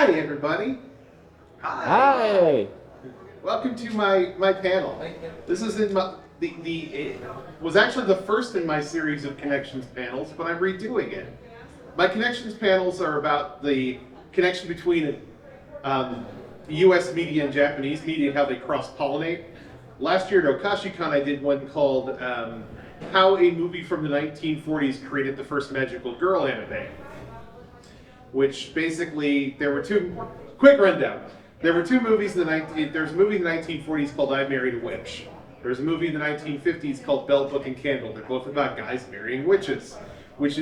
Hi, everybody. Hi. Welcome to my panel. This is in my, it was actually the first in my series of Connections panels, but I'm redoing it. My Connections panels are about the connection between U.S. media and Japanese media and how they cross-pollinate. Last year at Ushicon, I did one called How a Movie from the 1940s Created the First Magical Girl Anime, which basically, there were two, quick rundown. There were two movies in the there's a movie in the 1940s called I Married a Witch. There's a movie in the 1950s called Bell, Book, and Candle. They're both about guys marrying witches, which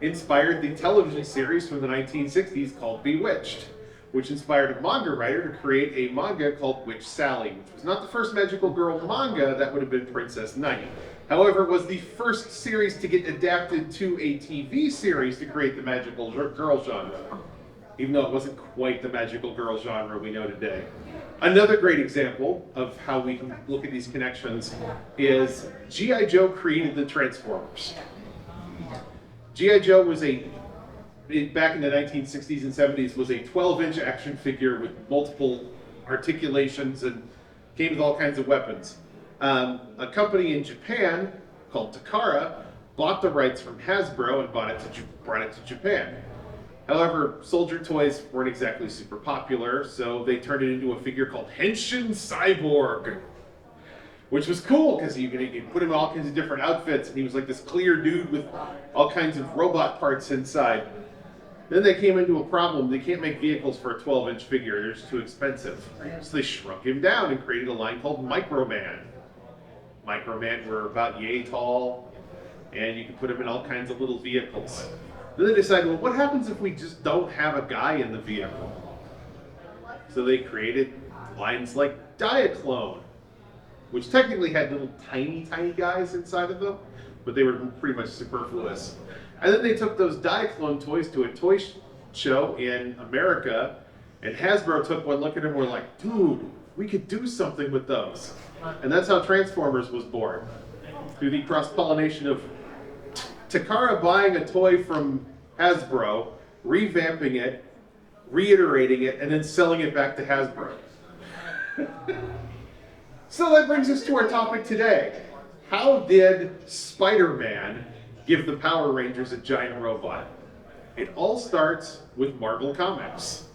inspired the television series from the 1960s called Bewitched, which inspired a manga writer to create a manga called Witch Sally, which was not the first magical girl manga. That would have been Princess Knight. However, it was the first series to get adapted to a TV series to create the magical girl genre, even though it wasn't quite the magical girl genre we know today. Another great example of how we can look at these connections is G.I. Joe created the Transformers. G.I. Joe was back in the 1960s and 70s, was a 12-inch action figure with multiple articulations and came with all kinds of weapons. A company in Japan called Takara bought the rights from Hasbro and brought it to Japan. However, soldier toys weren't exactly super popular, so they turned it into a figure called Henshin Cyborg, which was cool because you could put him in all kinds of different outfits, and he was like this clear dude with all kinds of robot parts inside. Then they came into a problem. They can't make vehicles for a 12-inch figure. They're just too expensive. So they shrunk him down and created a line called Microman. Microman were about yay tall, and you could put them in all kinds of little vehicles. Then they decided, well, what happens if we just don't have a guy in the vehicle? So they created lines like Diaclone, which technically had little tiny guys inside of them, but they were pretty much superfluous. And then they took those Diaclone toys to a toy show in America, and Hasbro took one look at them and were like, dude, we could do something with those. And that's how Transformers was born, through the cross-pollination of Takara buying a toy from Hasbro, revamping it, reiterating it, and then selling it back to Hasbro. So that brings us to our topic today. How did Spider-Man give the Power Rangers a giant robot? It all starts with Marvel Comics,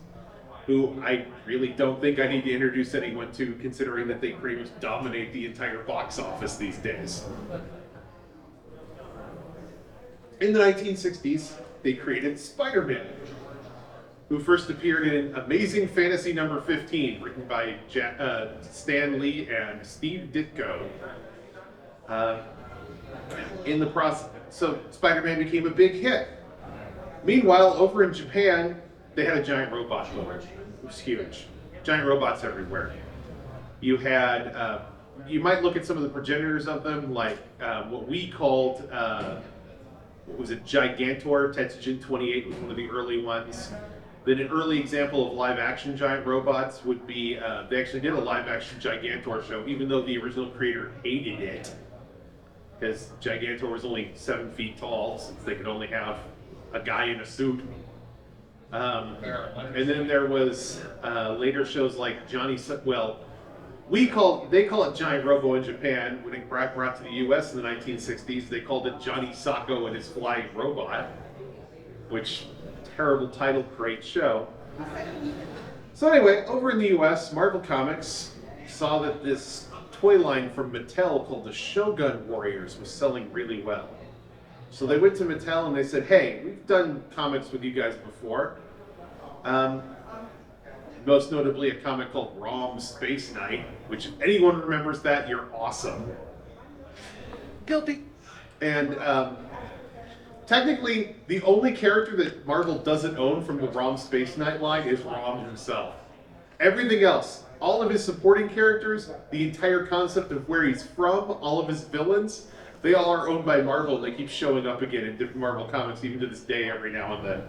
who I really don't think I need to introduce anyone to, considering that they pretty much dominate the entire box office these days. In the 1960s, they created Spider-Man, who first appeared in Amazing Fantasy number 15, written by Stan Lee and Steve Ditko. In the process, so Spider-Man became a big hit. Meanwhile, over in Japan, they had a giant robot movie. It was huge. Giant robots everywhere. You had, you might look at some of the progenitors of them, like what we called, what was it, Gigantor. Tetsujin 28 was one of the early ones. Then an early example of live-action giant robots would be, they actually did a live-action Gigantor show, even though the original creator hated it, because Gigantor was only 7 feet tall, since they could only have a guy in a suit. And then there was later shows like they call it Giant Robo in Japan. When it brought to the US in the 1960s, they called it Johnny Sacco and his Flying Robot, which, terrible title, great show. So anyway, over in the US, Marvel Comics saw that this toy line from Mattel called the Shogun Warriors was selling really well. So they went to Mattel and they said, hey, we've done comics with you guys before. Most notably a comic called ROM Space Knight, which if anyone remembers that, you're awesome. Guilty. And technically, the only character that Marvel doesn't own from the ROM Space Knight line is ROM himself. Everything else, all of his supporting characters, the entire concept of where he's from, all of his villains, they all are owned by Marvel, and they keep showing up again in different Marvel comics, even to this day, every now and then.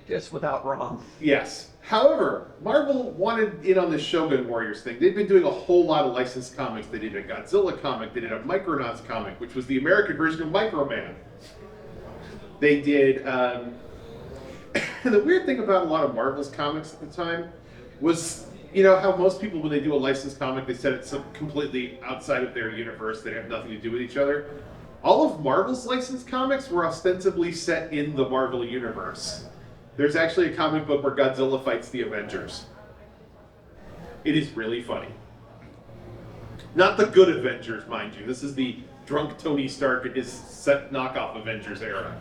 Just without ROM. Yes. However, Marvel wanted in on this Shogun Warriors thing. They'd been doing a whole lot of licensed comics. They did a Godzilla comic, they did a Micronauts comic, which was the American version of Microman. They did And the weird thing about a lot of Marvel's comics at the time was, you know, how most people, when they do a licensed comic, they set it completely outside of their universe. They have nothing to do with each other. All of Marvel's licensed comics were ostensibly set in the Marvel universe. There's actually a comic book where Godzilla fights the Avengers. It is really funny. Not the good Avengers, mind you. This is the drunk Tony Stark in his set knockoff Avengers era.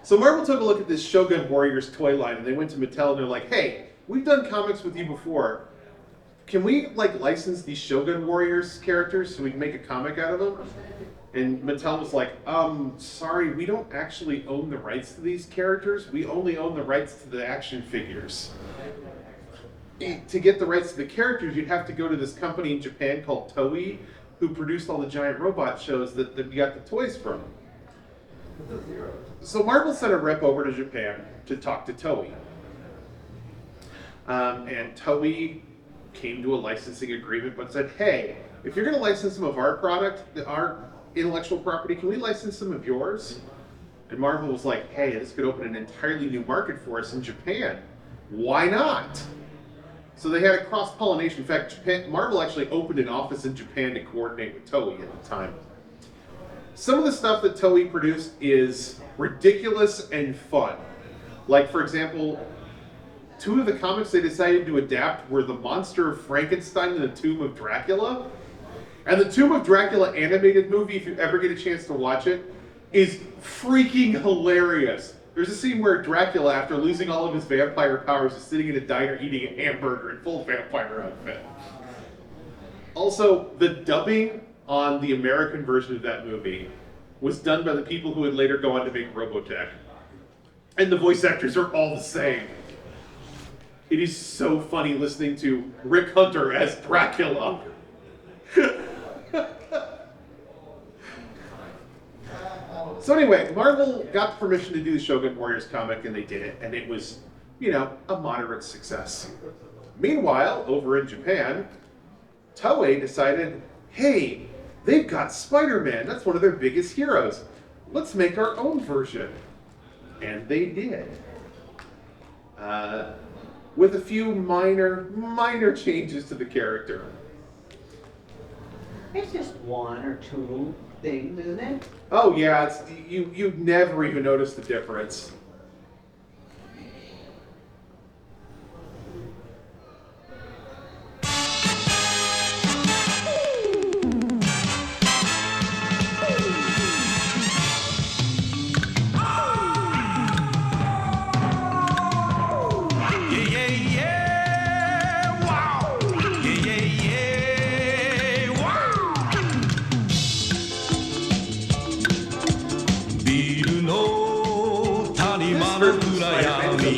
So Marvel took a look at this Shogun Warriors toy line, and they went to Mattel and they're like, hey, we've done comics with you before. Can we license these Shogun Warriors characters so we can make a comic out of them? And Mattel was like, sorry, we don't actually own the rights to these characters. We only own the rights to the action figures. To get the rights to the characters, you'd have to go to this company in Japan called Toei, who produced all the giant robot shows that we got the toys from. So Marvel sent a rep over to Japan to talk to Toei. And Toei came to a licensing agreement but said, hey, if you're going to license some of our product, our intellectual property, can we license some of yours? And Marvel was like, hey, this could open an entirely new market for us in Japan. Why not? So they had a cross-pollination. In fact, Marvel actually opened an office in Japan to coordinate with Toei at the time. Some of the stuff that Toei produced is ridiculous and fun. Like, for example, two of the comics they decided to adapt were The Monster of Frankenstein and The Tomb of Dracula. And the Tomb of Dracula animated movie, if you ever get a chance to watch it, is freaking hilarious. There's a scene where Dracula, after losing all of his vampire powers, is sitting in a diner eating a hamburger in full vampire outfit. Also, the dubbing on the American version of that movie was done by the people who would later go on to make Robotech. And the voice actors are all the same. It is so funny listening to Rick Hunter as Dracula. So anyway, Marvel got permission to do the Shogun Warriors comic, and they did it, and it was, you know, a moderate success. Meanwhile, over in Japan, Toei decided, hey, they've got Spider-Man. That's one of their biggest heroes. Let's make our own version. And they did. With a few minor changes to the character. It's just one or two things, isn't it? Oh yeah, it's, you never even notice the difference.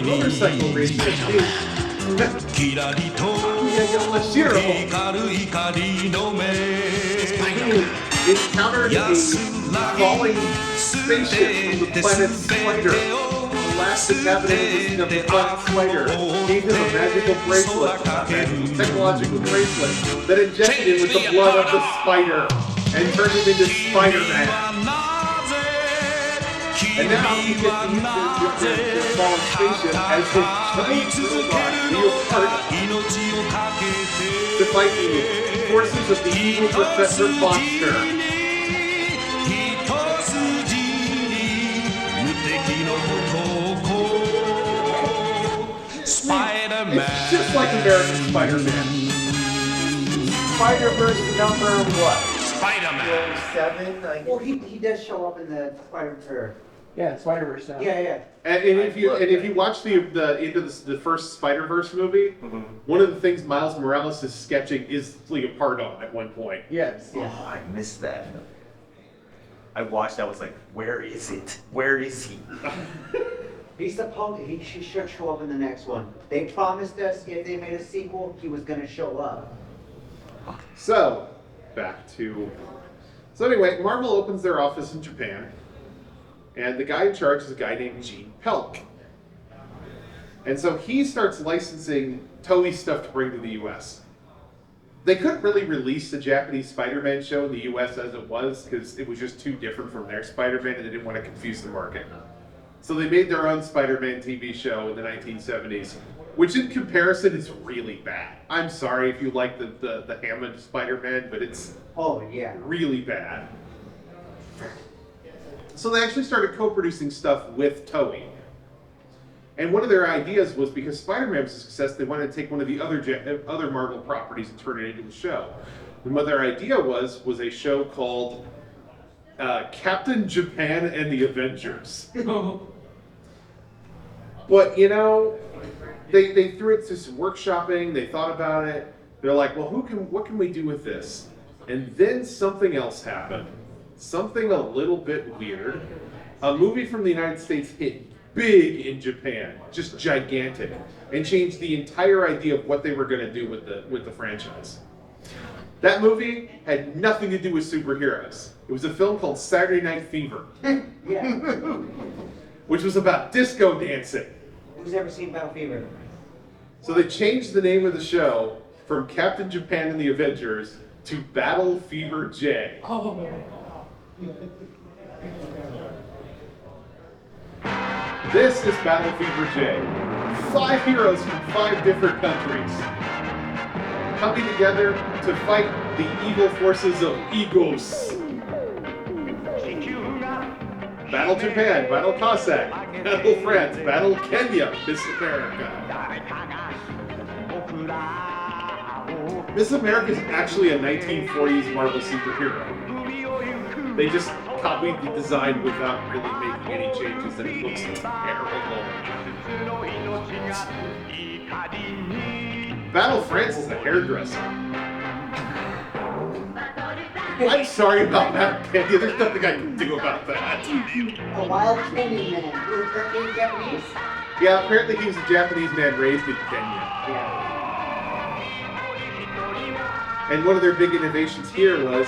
Motorcycle race too. Encountered a falling spaceship from the planet Spider. The last inhabitant of the planet Spider gave him a magical bracelet, a technological bracelet that injected him with the blood of the spider and turned him into Spider-Man. And now he gets to use this fallen spaceship as his giant robot Leopard to fight the forces of the evil Professor Monster. Spider-Man. It's just like American Spider-Man. Spider-Verse number what? Spider-Man. 7? Well, he does show up in the Spider-Verse. Yeah, Spider-Verse now. Yeah. And if you watch the first Spider-Verse movie, one of the things Miles Morales is sketching is Leopard on at one point. Yes. Oh, I missed that. I watched that, I was like, where is it? Where is he? He should show up in the next one. They promised us if they made a sequel, he was gonna show up. So anyway, Marvel opens their office in Japan, and the guy in charge is a guy named Gene Pelk. And so he starts licensing Toei stuff to bring to the US. They couldn't really release the Japanese Spider-Man show in the US as it was, because it was just too different from their Spider-Man, and they didn't want to confuse the market. So they made their own Spider-Man TV show in the 1970s, which in comparison is really bad. I'm sorry if you like the Hammond Spider-Man, but it's Oh, yeah. really bad. So they actually started co-producing stuff with Toei. And one of their ideas was, because Spider-Man was a success, they wanted to take one of the other Marvel properties and turn it into a show. And what their idea was a show called Captain Japan and the Avengers. But, you know, they threw it to some workshopping, they thought about it, they're like, well, what can we do with this? And then something else happened. Something a little bit weird. A movie from the United States hit big in Japan, just gigantic, and changed the entire idea of what they were going to do with the franchise. That movie had nothing to do with superheroes. It was a film called Saturday Night Fever, Yeah. which was about disco dancing. Who's ever seen Battle Fever? So they changed the name of the show from Captain Japan and the Avengers to Battle Fever J. This is Battle Fever J. 5 heroes from 5 different countries coming together to fight the evil forces of Egos. Battle Japan, Battle Cossack, Battle France, Battle Kenya, Miss America. Miss America is actually a 1940s Marvel superhero. They just copied the design without really making any changes, and it looks terrible. Battle France is a hairdresser. I'm sorry about that, Kenya. There's nothing I can do about that. A wild Kenyan man. Who apparently Japanese? Yeah, apparently he was a Japanese man raised in Kenya. Yeah. And one of their big innovations here was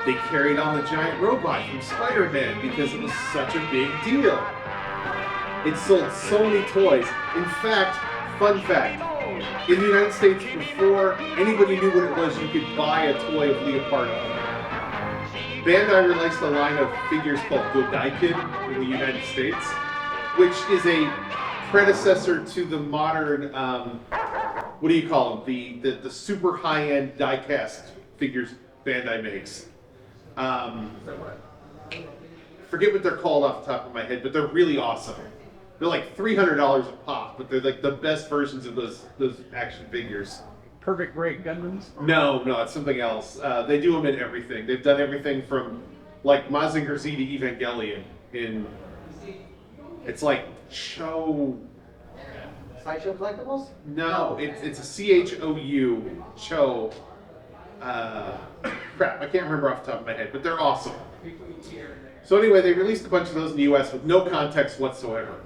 they carried on the giant robot from Spider-Man because it was such a big deal. It sold so many toys. In fact, fun fact, in the United States, before anybody knew what it was, you could buy a toy of Leopardo. Bandai released a line of figures called Godaikin in the United States, which is a predecessor to the modern, what do you call them? The super high-end die-cast figures Bandai makes. Forget what they're called off the top of my head, but they're really awesome. They're like $300 a pop, but they're like the best versions of those action figures. Perfect Great Gunmans? No, it's something else. They do them in everything. They've done everything from like Mazinger Z to Evangelion. It's like Cho. Sideshow Collectibles? No, it's a CHOU. Cho. Crap, I can't remember off the top of my head, but they're awesome. So anyway, they released a bunch of those in the US with no context whatsoever.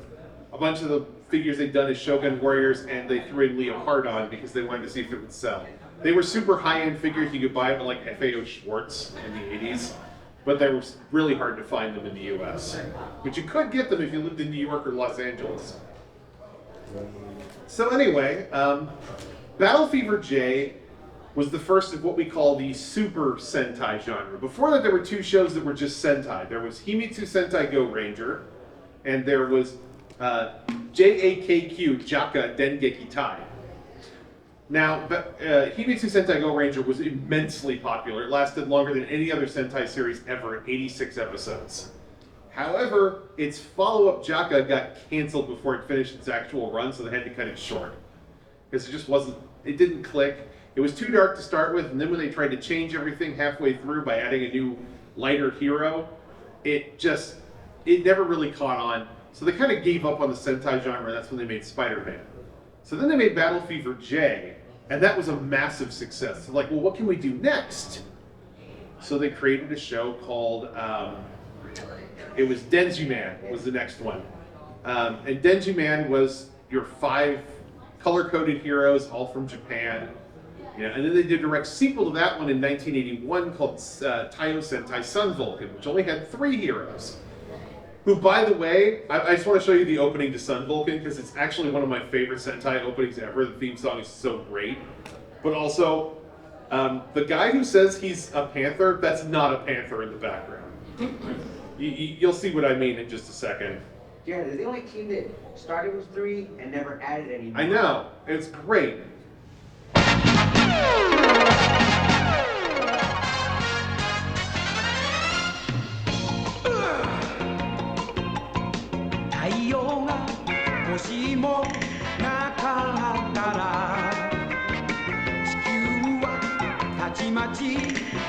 A bunch of the figures they'd done as Shogun Warriors, and they threw in Leopardon because they wanted to see if it would sell. They were super high-end figures. You could buy them at like FAO Schwartz in the 80s, but they were really hard to find them in the US. But you could get them if you lived in New York or Los Angeles. So anyway, Battle Fever J was the first of what we call the Super Sentai genre. Before that, there were 2 shows that were just Sentai. There was Himitsu Sentai Go Ranger, and there was JAKQ, Jaka Dengeki Tai. Now, Himitsu Sentai Go Ranger was immensely popular. It lasted longer than any other Sentai series ever, 86 episodes. However, its follow-up Jaka got canceled before it finished its actual run, so they had to cut it short. Because it didn't click. It was too dark to start with, and then when they tried to change everything halfway through by adding a new, lighter hero, it never really caught on. So they kind of gave up on the Sentai genre, and that's when they made Spider-Man. So then they made Battle Fever J, and that was a massive success. So like, well, what can we do next? So they created a show called, it was Denji-Man was the next one. And Denji-Man was your 5 color-coded heroes, all from Japan. Yeah, and then they did a direct sequel to that one in 1981 called Taiyo Sentai Sun Vulcan, which only had 3 heroes. Who, by the way, I just want to show you the opening to Sun Vulcan because it's actually one of my favorite Sentai openings ever. The theme song is so great. But also, the guy who says he's a panther, that's not a panther in the background. You'll see what I mean in just a second. Yeah, they're the only team that started with 3 and never added any more. I know, it's great. 太陽が星もなかったら地球はたちまち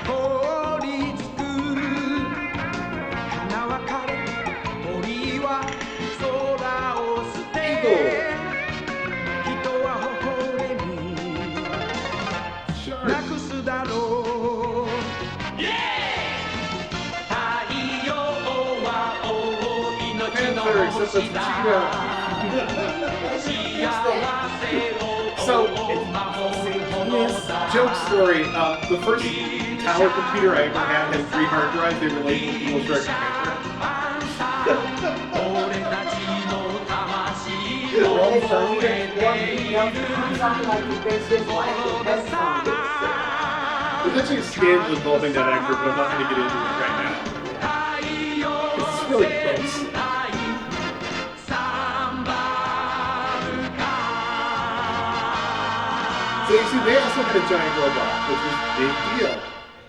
凍りつく花は枯れ鳥は空を捨て人は誇れになくすだろう太陽は大いのちの Panther, except that's Cheetah. So, joke story. The first tower computer I ever had 3 hard drives. They were labeled Evil Shark Well, they told you that it comes on like he thinks his life is best song. There's actually a scandal involving that actor, but I'm not going to get into it right now. It's really close. So you see, they also had a giant robot, which was a big deal.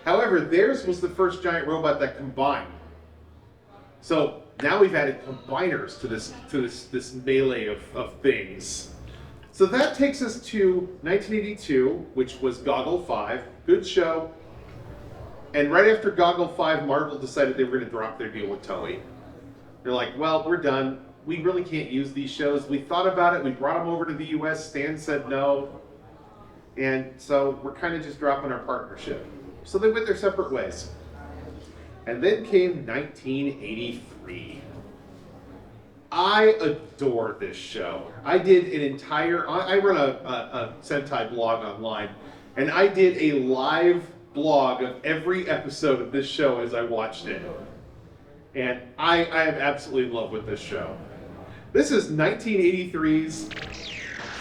However, theirs was the first giant robot that combined. So now we've added combiners to this melee of things. So that takes us to 1982, which was Goggle 5. Good show. And right after Goggle 5, Marvel decided they were going to drop their deal with Toei. They're like, well, we're done. We really can't use these shows. We thought about it. We brought them over to the US. Stan said no. And so we're kind of just dropping our partnership. So they went their separate ways. And then came 1983. I adore this show. I did an entire, I run a Sentai blog online, and I did a live blog of every episode of this show as I watched it. And I am absolutely in love with this show. This is 1983's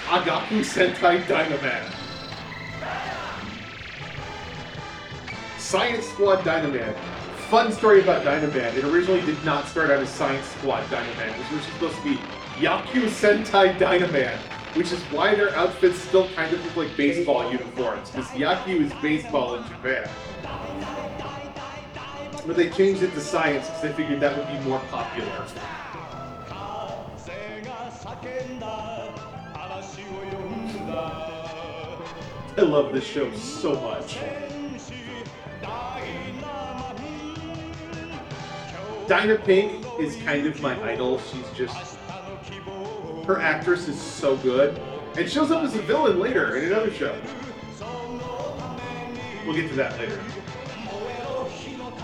Agaku Sentai Dynaman. Science Squad Dynaman. Fun story about Dynaman. It originally did not start out as Science Squad Dynaman. It was supposed to be Yaku Sentai Dynaman, which is why their outfits still kind of look like baseball uniforms, because Yaku is baseball in Japan. But they changed it to Science because they figured that would be more popular. I love this show so much. Dinah Pink is kind of my idol. She's just... her actress is so good. And shows up as a villain later in another show. We'll get to that later.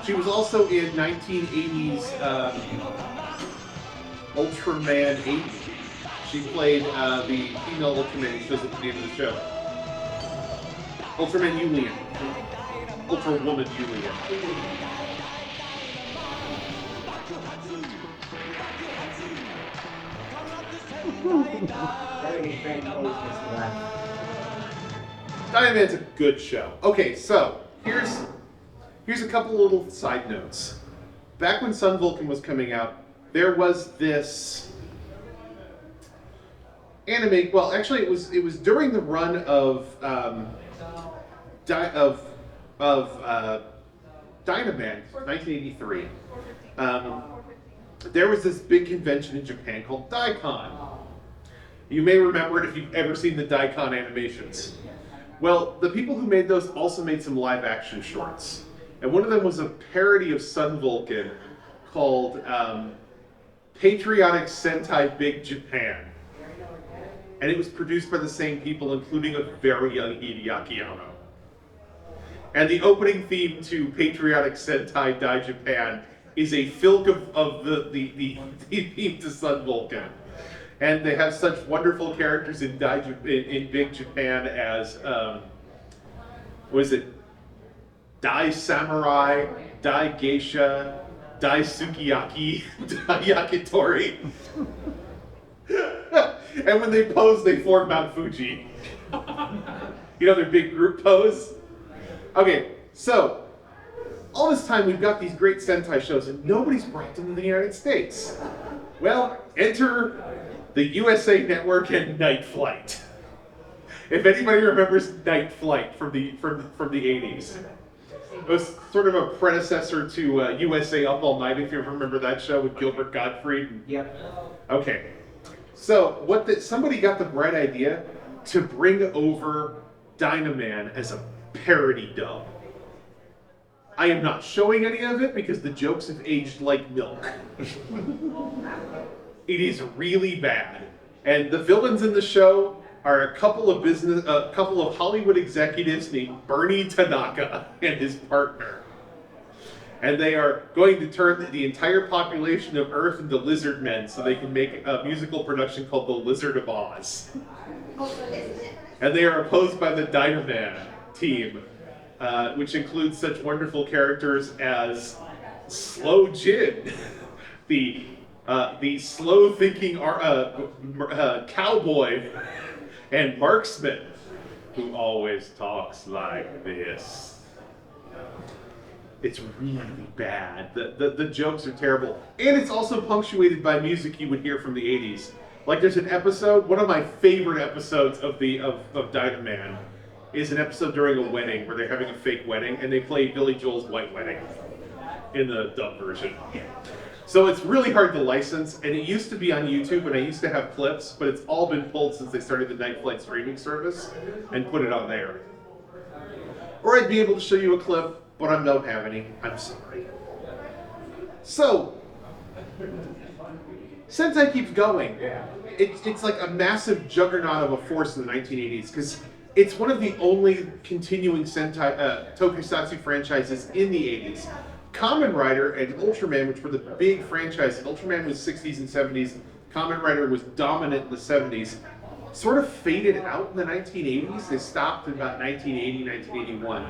She was also in 1980's Ultraman 80. She played the female Ultraman who shows up at the end of the show. Ultraman Yulian. Ultrawoman Yulian. Dynaman's a good show. Okay, so here's a couple little side notes. Back when Sun Vulcan was coming out, there was this anime. Well, actually, it was during the run of Dynaman, 1983. There was this big convention in Japan called Daikon. You may remember it if you've ever seen the Daikon animations. Well, the people who made those also made some live action shorts. And one of them was a parody of Sun Vulcan called Patriotic Sentai Big Japan. And it was produced by the same people, including a very young Hideaki Anno. And the opening theme to Patriotic Sentai Dai Japan is a filk of the theme to Sun Vulcan. And they have such wonderful characters in Big Japan as, what is it? Dai Samurai, Dai Geisha, Dai Sukiyaki, Dai Yakitori. And when they pose, they form Mount Fuji. You know, their big group pose? Okay, so, all this time we've got these great Sentai shows and nobody's brought them to the United States. Well, enter the USA Network and Night Flight. If anybody remembers Night Flight from the 80s, it was sort of a predecessor to USA Up All Night, if you remember that show with Gilbert Gottfried. Yep. Okay, so somebody got the bright idea to bring over Dynaman as a parody dub. I am not showing any of it because the jokes have aged like milk. It is really bad, and the villains in the show are a couple of Hollywood executives named Bernie Tanaka and his partner. And they are going to turn the entire population of Earth into lizard men so they can make a musical production called The Lizard of Oz. And they are opposed by the Dynaman team, which includes such wonderful characters as Slow Jin, the slow-thinking cowboy, and Marksman, who always talks like this. It's really bad. The jokes are terrible. And it's also punctuated by music you would hear from the 80s. Like there's an episode, one of my favorite episodes of Dynaman is an episode during a wedding where they're having a fake wedding and they play Billy Joel's White Wedding in the dub version. So it's really hard to license, and it used to be on YouTube, and I used to have clips, but it's all been pulled since they started the Night Flight streaming service and put it on there. Or I'd be able to show you a clip, but I don't have any. I'm sorry. So, Sentai keeps going. It's like a massive juggernaut of a force in the 1980s, because it's one of the only continuing Sentai tokusatsu franchises in the 80s. Kamen Rider and Ultraman, which were the big franchises, Ultraman was 60s and 70s, Kamen Rider was dominant in the 70s, sort of faded out in the 1980s. They stopped in about 1980, 1981.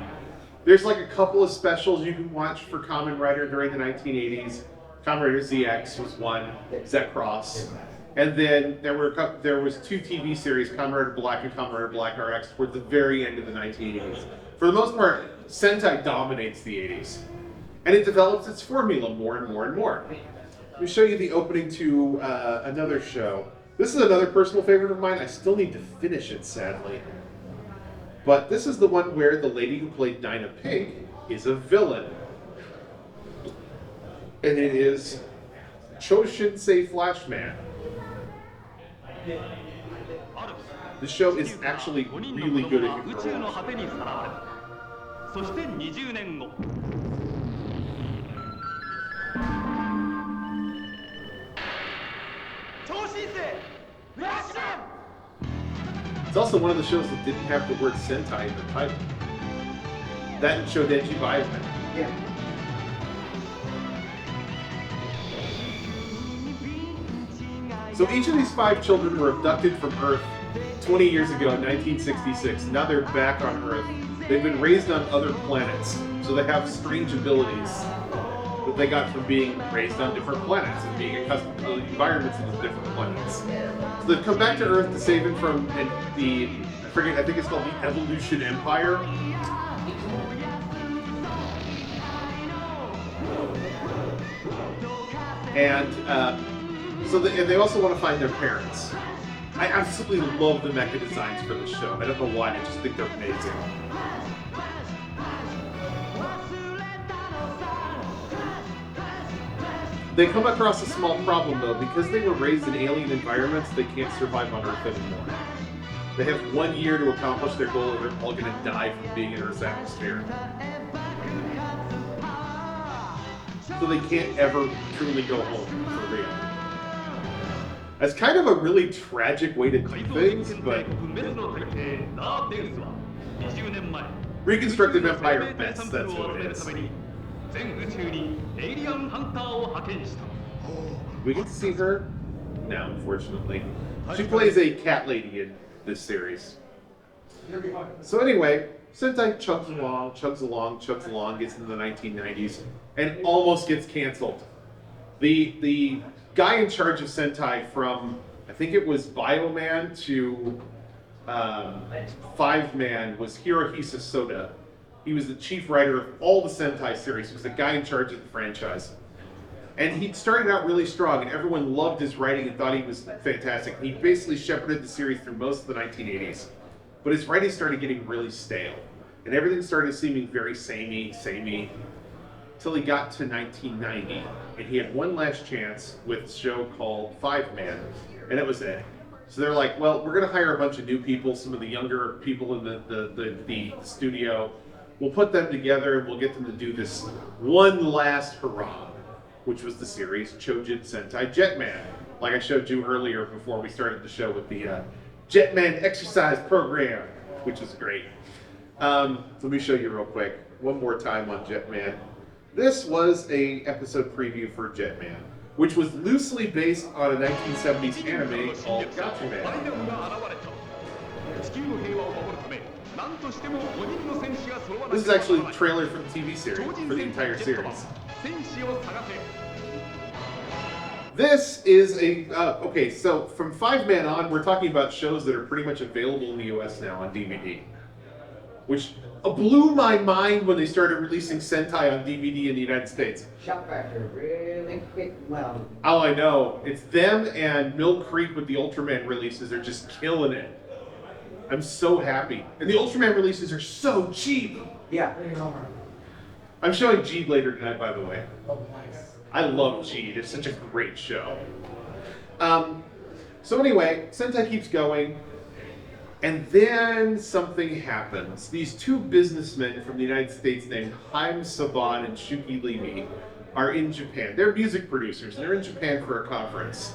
There's like a couple of specials you can watch for Kamen Rider during the 1980s. Kamen Rider ZX was one, Z-Cross. And then there was two TV series, Kamen Rider Black and Kamen Rider Black RX, towards the very end of the 1980s. For the most part, Sentai dominates the 80s. And it develops its formula more and more and more. Let me show you the opening to another show. This is another personal favorite of mine. I still need to finish it, sadly. But this is the one where the lady who played Dinah Pig is a villain. And it is Choshinsei Flashman. The show is actually really good if you grow up. It's also one of the shows that didn't have the word Sentai in the title. That and Shodenji Bioman. Yeah. So each of these 5 children were abducted from Earth 20 years ago in 1966. Now they're back on Earth. They've been raised on other planets, so they have strange abilities that they got from being raised on different planets and being accustomed to the environments of the different planets. So they've come back to Earth to save him from I think it's called the Evolution Empire. And so they also want to find their parents. I absolutely love the mecha designs for this show. I don't know why, I just think they're amazing. They come across a small problem though. Because they were raised in alien environments, they can't survive on Earth anymore. They have 1 year to accomplish their goal, or they're all going to die from being in Earth's atmosphere. So they can't ever truly go home for real. That's kind of a really tragic way to do things, but Reconstructive Empire Mess, that's what it is. We get to see her? No, unfortunately. She plays a cat lady in this series. So anyway, Sentai chugs along, gets into the 1990s, and almost gets canceled. The guy in charge of Sentai from, I think it was Bioman to 5-Man, was Hirohisa Soda. He was the chief writer of all the Sentai series. He was the guy in charge of the franchise. And he started out really strong, and everyone loved his writing and thought he was fantastic. He basically shepherded the series through most of the 1980s. But his writing started getting really stale. And everything started seeming very samey, till he got to 1990. And he had one last chance with a show called Five Man, and it was it. So they're like, well, we're going to hire a bunch of new people, some of the younger people in the studio. We'll put them together, and we'll get them to do this one last hurrah, which was the series Chojin Sentai Jetman. Like I showed you earlier before we started the show with the Jetman exercise program, which was great. Let me show you real quick, one more time on Jetman. This was a episode preview for Jetman, which was loosely based on a 1970s anime called Gatchaman. This is actually the trailer for the TV series, for the entire series. This is a, okay, so from Five Man on, we're talking about shows that are pretty much available in the US now on DVD. Which blew my mind when they started releasing Sentai on DVD in the United States. Shock Factor really quick. Well, Oh, I know. It's them and Mill Creek with the Ultraman releases are just killing it. I'm so happy. And the Ultraman releases are so cheap. yeah. I'm showing Jeed later tonight, by the way. I love Jeed. It's such a great show. So anyway, Sentai keeps going. And then something happens. These two businessmen from the United States named Haim Saban and Shuki Levy are in Japan. They're music producers. They're in Japan for a conference.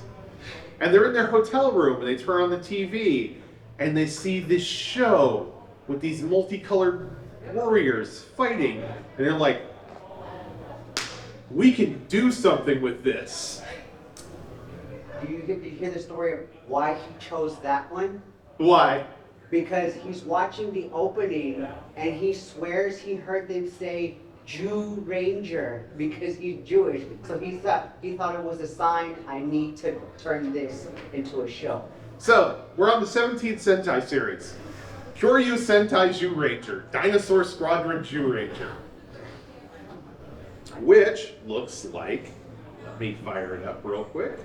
And they're in their hotel room and they turn on the TV and they see this show with these multicolored warriors fighting. And they're like, we can do something with this. Did you hear the story of why he chose that one? Why? Because he's watching the opening and he swears he heard them say Jew Ranger because he's Jewish. So he thought it was a sign, I need to turn this into a show. So, we're on the 17th Sentai series. Kyoryu Sentai Jew Ranger, Dinosaur Squadron Jew Ranger. Which looks like, let me fire it up real quick.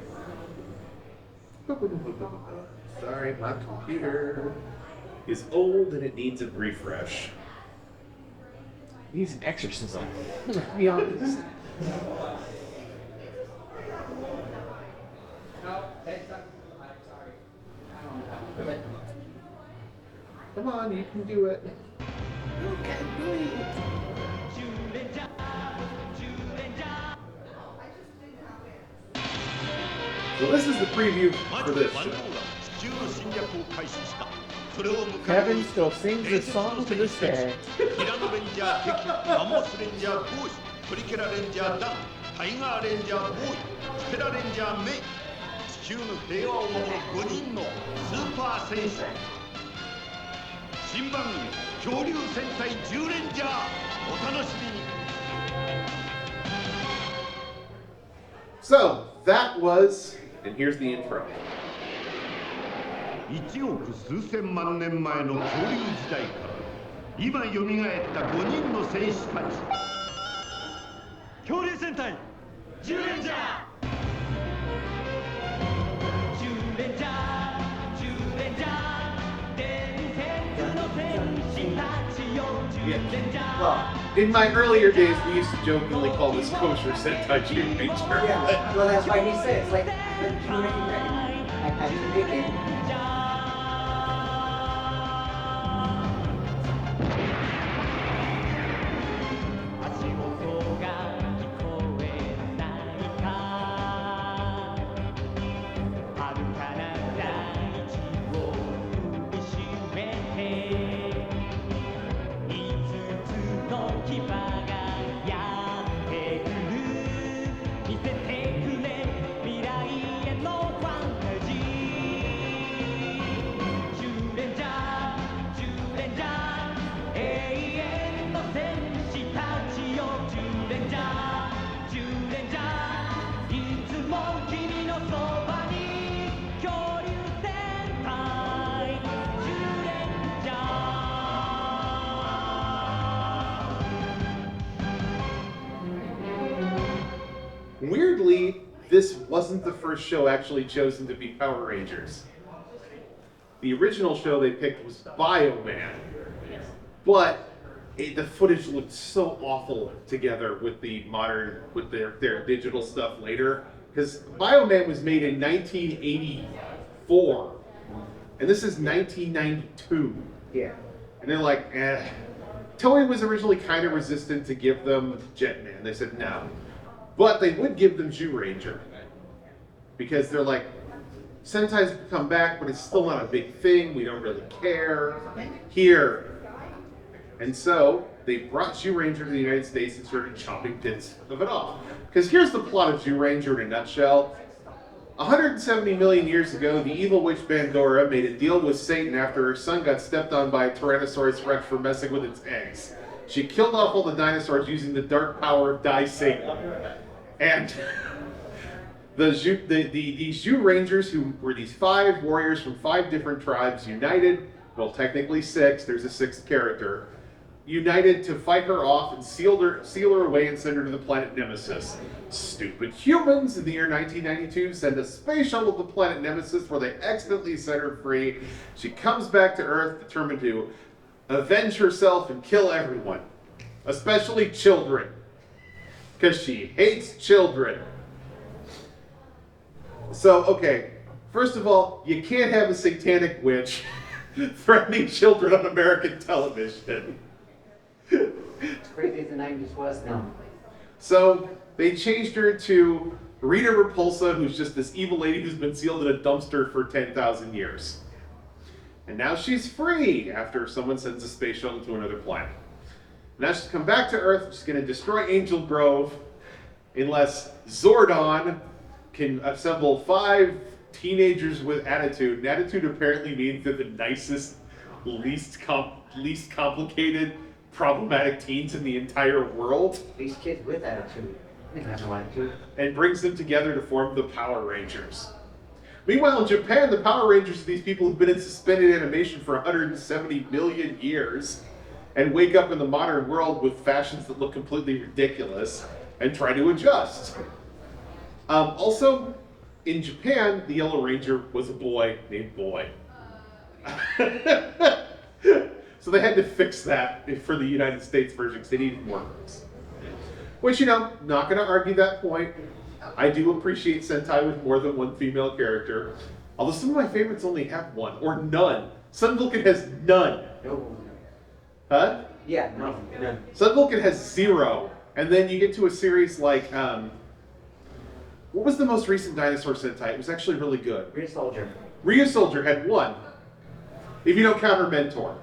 Sorry, my computer is old and it needs a refresh. He's an exorcism. To be honest. Come on, you can do it. So this is the preview for this show. Kevin still sings this song to this day. ティラノレンジャー敵、マンモスレンジャーボーイ、トリケラレンジャーダン、タイガーレンジャーボーイ、ステラレンジャーメイ、地球の平和を守る5人のスーパー戦士。新番組恐竜戦隊10レンジャー、お楽しみに。So that was, and here's the intro. 1億数千万年前の恐竜時代から今よみがえった5人の戦士たち。恐竜戦隊10レンジャー10レンジャー10レンジャー伝説の戦士たちよ10レンジャー Well, In my earlier days, we used to jokingly call this kosher Sentai Jew Ranger. yeah. Well, that's why he said it's like the Jew Ranger. I had to make it. Weirdly, this wasn't the first show actually chosen to be Power Rangers. The original show they picked was Bioman, but the footage looked so awful together with their digital stuff later, because Bioman was made in 1984, and this is 1992. Yeah. And they're like, eh. Toei was originally kind of resistant to give them Jetman. They said no. But they would give them Zyuranger. Because they're like, Sentai's come back, but it's still not a big thing. We don't really care. Here. And so they brought Zyuranger to the United States and started chopping bits of it off. Because here's the plot of Zyuranger in a nutshell. 170 million years ago, the evil witch Bandora made a deal with Satan after her son got stepped on by a Tyrannosaurus Rex for messing with its eggs. She killed off all the dinosaurs using the dark power of Die Satan. And these Zyurangers, who were these 5 warriors from 5 different tribes, united, well, technically 6, there's a 6th character, united to fight her off and seal her away and send her to the planet Nemesis. Stupid humans in the year 1992 send a space shuttle to the planet Nemesis where they accidentally set her free. She comes back to Earth determined to avenge herself and kill everyone, especially children, because she hates children. So, okay, first of all, you can't have a satanic witch threatening children on American television. It's crazy as the 90s was now. So they changed her to Rita Repulsa, who's just this evil lady who's been sealed in a dumpster for 10,000 years. And now she's free after someone sends a space shuttle to another planet. Now she's come back to Earth, she's going to destroy Angel Grove unless Zordon can assemble 5 teenagers with attitude. And attitude apparently means they're the nicest, least complicated, problematic teens in the entire world. These kids with attitude. They have no attitude. And brings them together to form the Power Rangers. Meanwhile, in Japan, the Power Rangers are these people who've been in suspended animation for 170 million years and wake up in the modern world with fashions that look completely ridiculous and try to adjust. Also, in Japan, the Yellow Ranger was a boy named Boy. So they had to fix that for the United States version because they needed more girls. Which, not going to argue that point. I do appreciate Sentai with more than one female character. Although some of my favorites only have one, or none. Sun Vulcan has none. No. Huh? Yeah, no. None. Sun Vulcan has 0. And then you get to a series like, what was the most recent dinosaur Sentai? It was actually really good. Rear Soldier. Ryu Soldier had 1. If you don't count her mentor,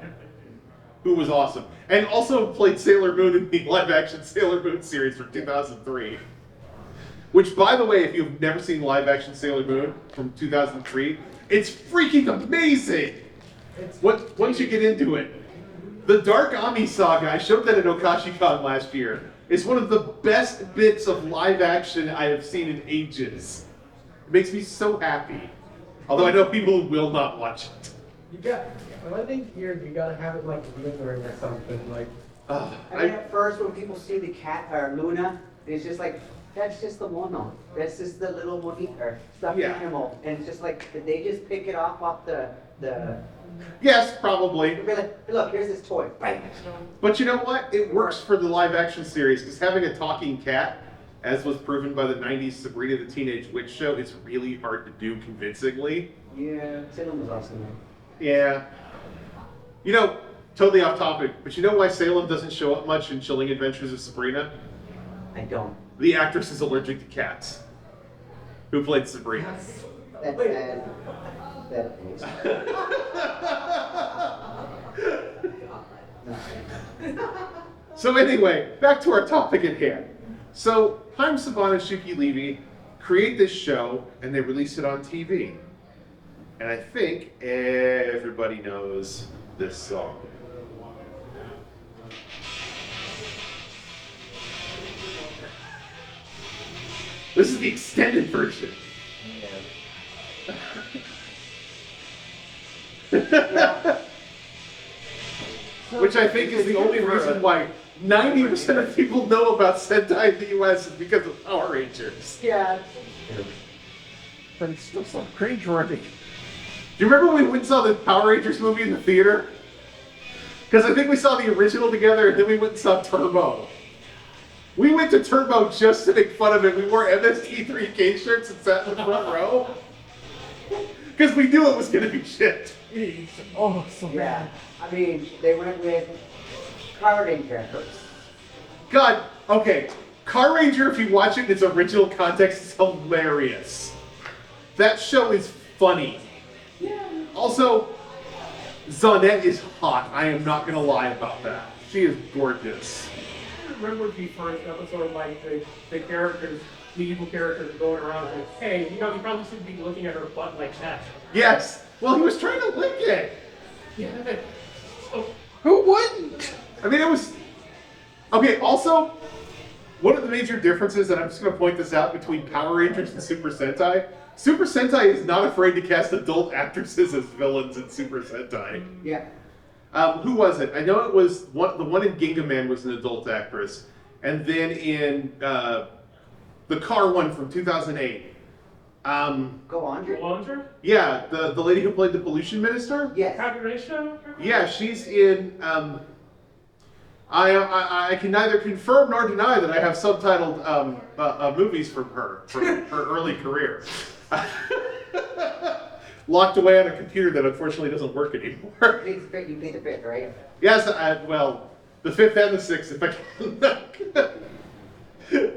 who was awesome. And also played Sailor Moon in the live-action Sailor Moon series from 2003. Which, by the way, if you've never seen live-action Sailor Moon from 2003, it's freaking amazing! Once you get into it. The Dark Ami Saga, I showed that at Okashicon last year, is one of the best bits of live-action I have seen in ages. It makes me so happy. Although I know people who will not watch it. I think you gotta have it like glittering or something, like. I mean, at first when people see the cat or Luna, it's just like, that's just the mono. That's just the little monita, stuffed animal. And it's just like, did they just pick it off the Yes, probably. They'd be like, look, here's this toy. Bang. But you know what? It works for the live action series because having a talking cat, as was proven by the 90s Sabrina the Teenage Witch show, it's really hard to do convincingly. Yeah, Salem was awesome. Yeah. Totally off topic, but you know why Salem doesn't show up much in Chilling Adventures of Sabrina? I don't. The actress is allergic to cats. Who played Sabrina? That's sad. That is. So anyway, back to our topic at hand. So, Haim Saban and Shuki Levy create this show, and they release it on TV. And I think everybody knows this song. This is the extended version. Which I think is the only reason why 90% of people know about Sentai in the US is because of Power Rangers. Yeah. But it's still so cringeworthy. Do you remember when we went and saw the Power Rangers movie in the theater? Because I think we saw the original together and then we went and saw Turbo. We went to Turbo just to make fun of it. We wore MST3K shirts and sat in the front row. Because we knew it was going to be shit. Oh, so Yeah. bad. I mean, they went with Power Ranger. God, okay. Car Ranger, if you watch it in its original context, is hilarious. That show is funny. Also, Zonette is hot. I am not going to lie about that. She is gorgeous. Remember the first episode, like the characters, the evil characters are going around like, hey, you know, you probably shouldn't be looking at her butt like that. Yes. Well, he was trying to lick it. Yeah. So, Who wouldn't? I mean, it was... Okay, also, one of the major differences, and I'm just going to point this out, between Power Rangers and Super Sentai, Super Sentai is not afraid to cast adult actresses as villains in Super Sentai. Yeah. Who was it? I know it was the one in Gingaman was an adult actress, and then in the car one from 2008. Go on, Drew. Laundry? Yeah, the lady who played the pollution minister. Yes. Copulation? Yeah, she's in. I can neither confirm nor deny that I have subtitled movies from her early career. Locked away on a computer that unfortunately doesn't work anymore. You played the fifth, right? Yes, well, the fifth and the sixth, if I can.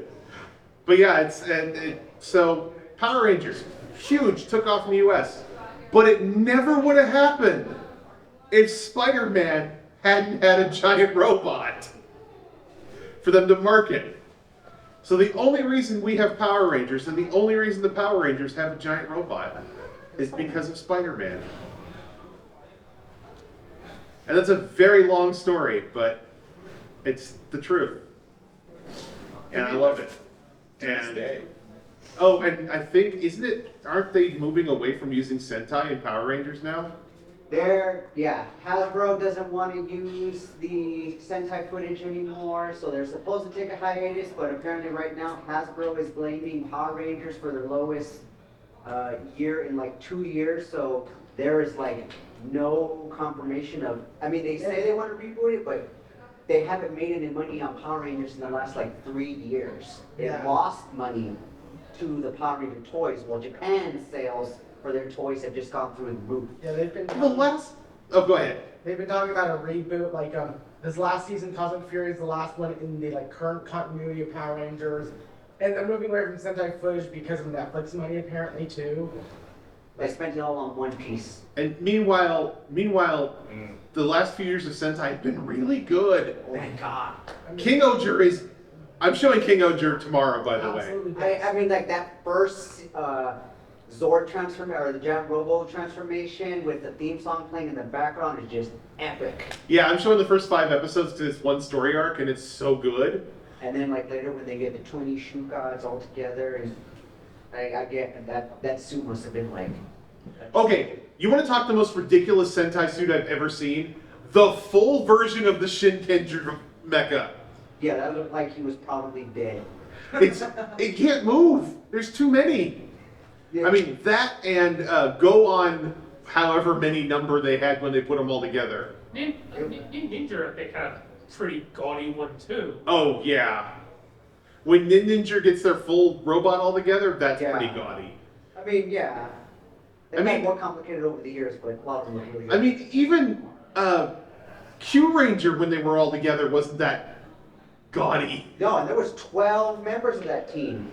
But yeah, so Power Rangers, huge, took off in the US. But it never would have happened if Spider-Man hadn't had a giant robot for them to market. So the only reason we have Power Rangers, and the only reason the Power Rangers have a giant robot, is because of Spider-Man. And that's a very long story, but it's the truth. And I love it. And oh, and I think, aren't they moving away from using Sentai in Power Rangers now? Hasbro doesn't want to use the Sentai footage anymore, so they're supposed to take a hiatus, but apparently right now Hasbro is blaming Power Rangers for their lowest year in like 2 years, so there is like no confirmation of, I mean, they say they want to reboot it, but they haven't made any money on Power Rangers in the last like 3 years. They lost money to the Power Ranger toys, while Japan's sales for their toys have just gone through the roof. Yeah, they've been. Oh, go ahead. They've been talking about a reboot, like this last season, Cosmic Fury is the last one in the like current continuity of Power Rangers, and they're moving away from Sentai footage because of Netflix money apparently too. They spent it all on One Piece. And meanwhile, the last few years of Sentai have been really good. Thank God. King Oger is... I'm showing King Oger tomorrow, by the way. Absolutely. I mean, like that first Zord transformation, or the Giant Robo transformation with the theme song playing in the background is just epic. Yeah, I'm showing the first 5 episodes to this one story arc, and it's so good. And then like later when they get the 20 Shukas all together, and I get that suit must have been like... Okay, you want to talk the most ridiculous Sentai suit I've ever seen? The full version of the Shinkenger mecha. Yeah, that looked like he was probably dead. It can't move. There's too many. Yeah. I mean, that and go on however many number they had when they put them all together. Ninja, I think, had a pretty gaudy one too. Oh, yeah. When Ninja gets their full robot all together, that's Yeah. pretty gaudy. I mean, yeah. They've I got mean- more complicated over the years, but a lot of them look really good. I mean, even Q Ranger, when they were all together, wasn't that gaudy. No, and there was 12 members of that team.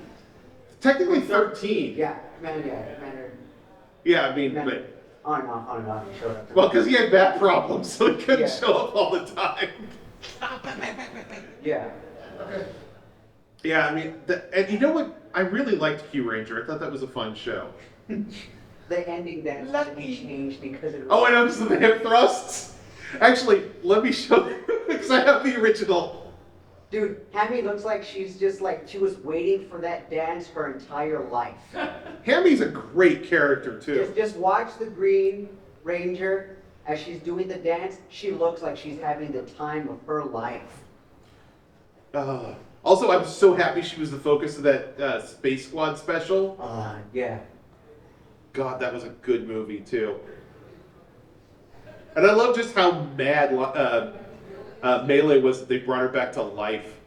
Technically 13. Yeah, Commander. Yeah, I mean, Commander. but... On and on, he showed up. Well, because he had back problems, so he couldn't Yeah. show up all the time. Yeah. Yeah, I mean, and you know what? I really liked Q Ranger. I thought that was a fun show. The ending that had to be changed because it was... Oh, I know, because of the hip thrusts. Actually, let me show you, because I have the original. Dude, Hammy looks like she's just like, she was waiting for that dance her entire life. Hammy's a great character, too. Just watch the Green Ranger as she's doing the dance. She looks like she's having the time of her life. Also, I'm so happy she was the focus of that Space Squad special. Yeah. God, that was a good movie too. And I love just how mad Melee was that they brought her back to life.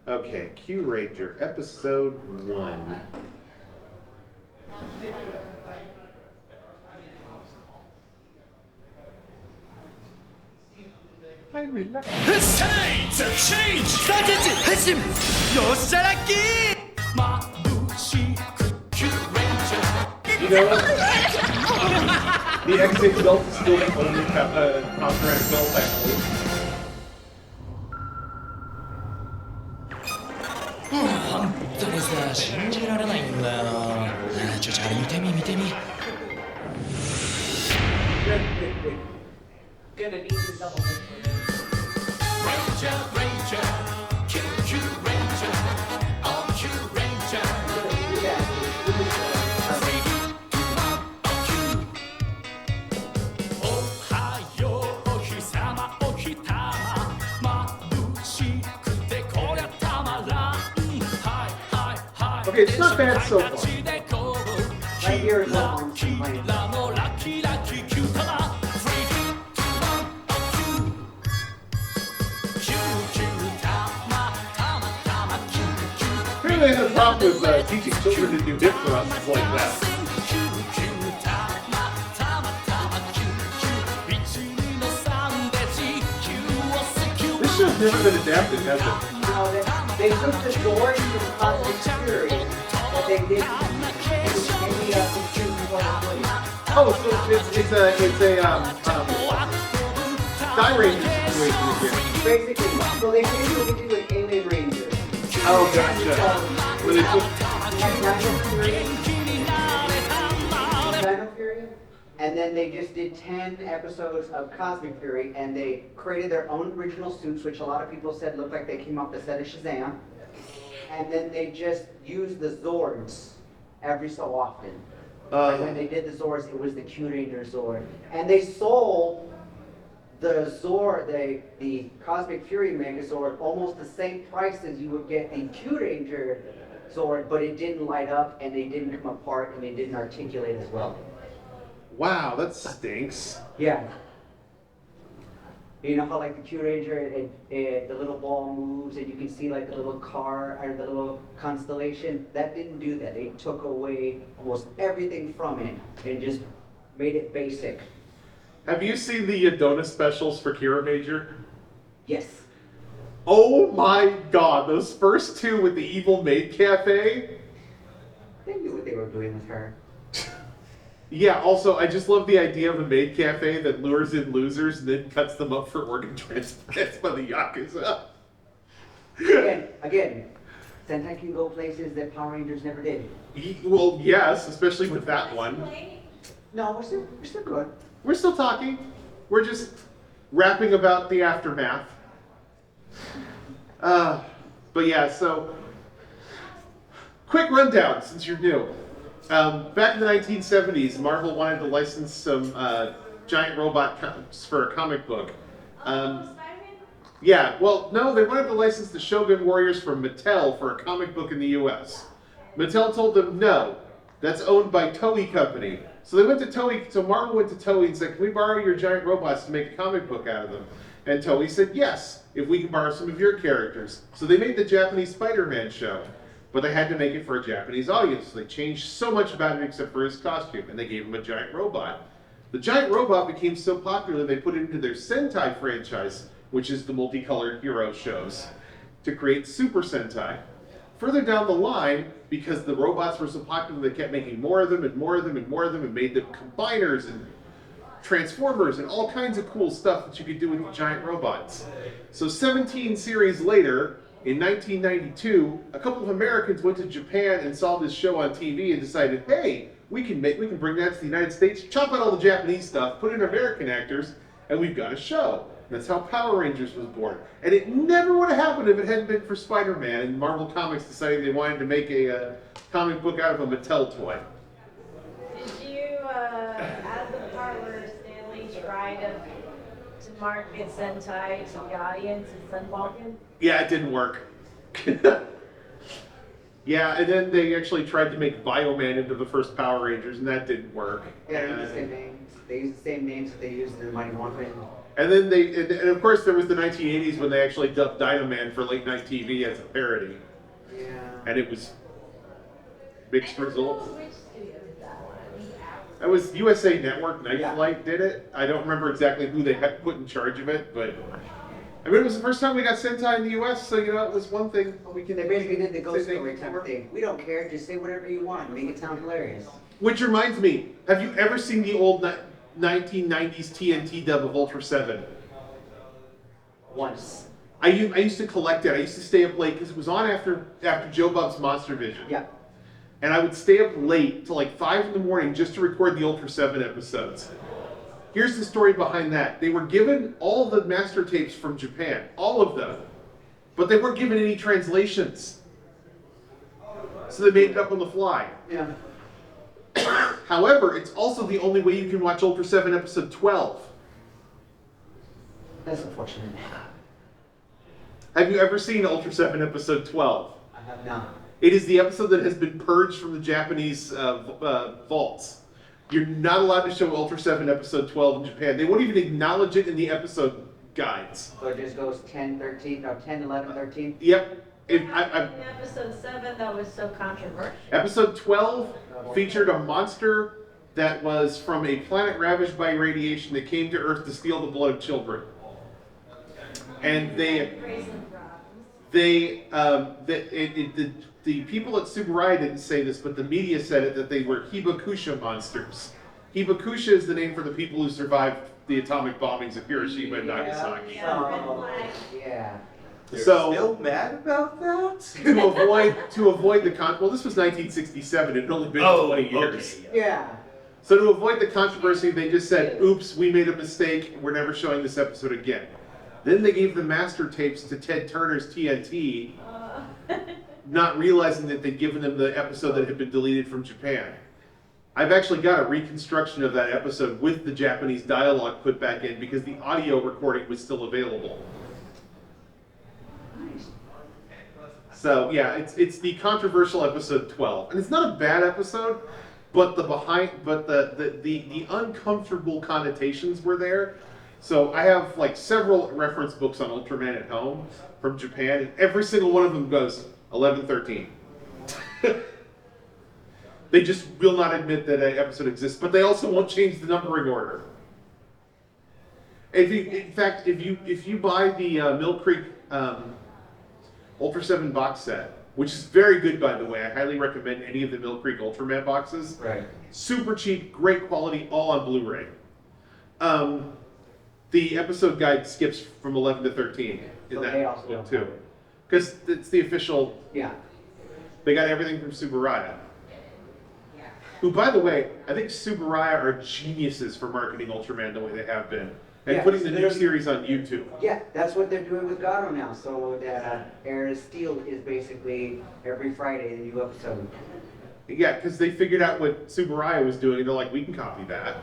Okay, Q Ranger, episode 1. It's time to change! スターキャッチ配信よっしゃラッキー眩しくキュレンジャー You know, the X6 belt is still the only contract belt I hold. 本当にさ信じられないんだよちょあれ見てみ見てみ Gonna need to double check. Ranger, Ranger, Q, Q, Ranger, oh Q, Ranger, Ohio, お日様、お日玉、眩しくてこりゃたまらん。はいはいはい。 Okay, it's not bad so far. Right here is what I'm complaining. ラのラキラキキュー玉。Apparently, they had a problem with teaching children to do hip thrusts like that. This show's never been adapted, has it? No, they took the story from Cosmic Fury that they did in the computer. Oh, so it's a Die Ranger situation again. Basically, so they did what they did with Alien Ranger. Oh, gotcha. Where they took Dino Fury, and then they just did 10 episodes of Cosmic Fury, and they created their own original suits, which a lot of people said looked like they came off the set of Shazam. And then they just used the Zords every so often. Like when they did the Zords, it was the Q Ranger Zord. And they sold the Zord, the Cosmic Fury Megazord, almost the same price as you would get the Q Ranger Zord, but it didn't light up and they didn't come apart and they didn't articulate as well. Wow, that stinks. Yeah. You know how like the Q Ranger, the little ball moves and you can see like the little car or the little constellation? That didn't do that. They took away almost everything from it and just made it basic. Have you seen the Adonis specials for Kira Major? Yes. Oh my god, those first two with the evil maid cafe? They knew what they were doing with her. Yeah, also, I just love the idea of a maid cafe that lures in losers and then cuts them up for organ transplants by the Yakuza. Again, Sentai can go places that Power Rangers never did. Well, yes, especially with that one. No, we're still good. We're still talking. We're just rapping about the aftermath. But yeah, so quick rundown since you're new. Back in the 1970s, Marvel wanted to license some giant robot for a comic book. Yeah, well, no, they wanted to license the Shogun Warriors from Mattel for a comic book in the US. Mattel told them no, that's owned by Toei Company. So they went to Toei, so Marvel went to Toei and said, can we borrow your giant robots to make a comic book out of them? And Toei said, yes, if we can borrow some of your characters. So they made the Japanese Spider-Man show, but they had to make it for a Japanese audience. So they changed so much about it except for his costume, and they gave him a giant robot. The giant robot became so popular they put it into their Sentai franchise, which is the multicolored hero shows, to create Super Sentai. Further down the line, because the robots were so popular, they kept making more of them and more of them and more of them and made them combiners and transformers and all kinds of cool stuff that you could do with giant robots. So 17 series later, in 1992, a couple of Americans went to Japan and saw this show on TV and decided, hey, we can bring that to the United States, chop out all the Japanese stuff, put in American actors, and we've got a show. That's how Power Rangers was born. And it never would have happened if it hadn't been for Spider-Man and Marvel Comics deciding they wanted to make a comic book out of a Mattel toy. Did you, as the part where Stanley tried to market Sentai to the audience in Sun Vulcan? Yeah, it didn't work. Yeah, and then they actually tried to make Bioman into the first Power Rangers, and that didn't work. Yeah, they use the same names. They use the same names that they used in Mighty Morphin. And then and of course there was the 1980s when they actually dubbed Dynaman for late night TV as a parody, Yeah. and it was mixed results. Which studio did that one? That was USA Network. Night Yeah. Flight did it. I don't remember exactly who they had put in charge of it, but I mean it was the first time we got Sentai in the US, so you know it was one thing we can. They basically did the ghost say story thank type you of for. thing. We don't care, just say whatever you want, make it sound hilarious. Which reminds me, have you ever seen the old 1990s TNT dub of Ultra 7? Once. I used to collect it. I used to stay up late because it was on after Joe Bub's Monster Vision. Yeah. And I would stay up late till like 5 in the morning just to record the Ultra 7 episodes. Here's the story behind that. They were given all the master tapes from Japan, all of them, but they weren't given any translations. So they made it up on the fly. Yeah. However, it's also the only way you can watch Ultra 7 episode 12. That's unfortunate. Have you ever seen Ultra 7 episode 12? I have not. It is the episode that has been purged from the Japanese vaults. You're not allowed to show Ultra 7 episode 12 in Japan. They won't even acknowledge it in the episode guides. So it just goes 10, 13, or 10, 11, 13? Yep. In episode 7, that was so controversial. Episode 12 featured a monster that was from a planet ravaged by radiation that came to Earth to steal the blood of children. And the people at Subaraya didn't say this, but the media said it, that they were Hibakusha monsters. Hibakusha is the name for the people who survived the atomic bombings of Hiroshima and Nagasaki. Yeah. They're So still mad about that? to avoid the well, this was 1967. It had only been 20 years. Okay. Yeah. So to avoid the controversy, they just said, "Oops, we made a mistake. We're never showing this episode again." Then they gave the master tapes to Ted Turner's TNT, not realizing that they'd given them the episode that had been deleted from Japan. I've actually got a reconstruction of that episode with the Japanese dialogue put back in because the audio recording was still available. So yeah, it's the controversial episode 12, and it's not a bad episode, but the uncomfortable connotations were there. So I have like several reference books on Ultraman at home from Japan, and every single one of them goes 11, 13. They just will not admit that an episode exists, but they also won't change the numbering order. In fact, if you buy the Mill Creek Ultra 7 box set, which is very good by the way, I highly recommend any of the Mill Creek Ultraman boxes. Right. Super cheap, great quality, all on Blu-ray. The episode guide skips from 11 to 13 in So they that also book don't too, have it. because it's the official. Yeah. They got everything from Subaraya. Who, by the way, I think Subaraya are geniuses for marketing Ultraman the way they have been, and Yeah, putting so the new they're- series on YouTube. Yeah, that's what they're doing with Garo now. So that Air of Steel is basically every Friday the new episode. Yeah, because they figured out what Subaraya was doing, and they're like, we can copy that.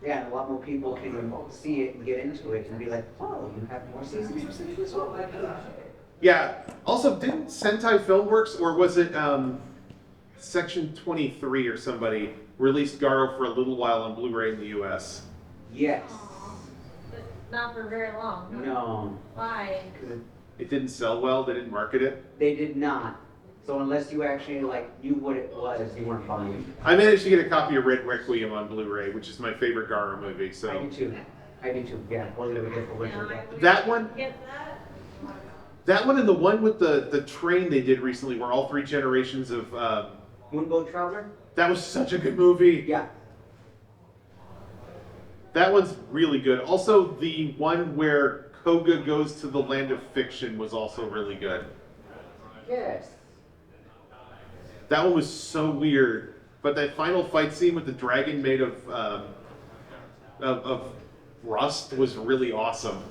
Yeah, and a lot more people can see it and get into it and be like, oh, you have more seasons for Sentai as well. Yeah. Also, didn't Sentai Filmworks, or was it Section 23 or somebody, released Garo for a little while on Blu-ray in the U.S.? Yes. But not for very long. No. Why? It didn't sell well. They didn't market it. They did not. So unless you actually knew what it was, you weren't buying it. I managed to get a copy of Red Requiem on Blu-ray, which is my favorite Garo movie. I So do too. I do too. Yeah, a little bit different version. that one, Get that? and the one with the train they did recently, where all three generations of Moonboat Traveler? that was such a good movie. Yeah. That one's really good. Also, the one where Koga goes to the land of fiction was also really good. Yes. That one was so weird, but that final fight scene with the dragon made of rust was really awesome.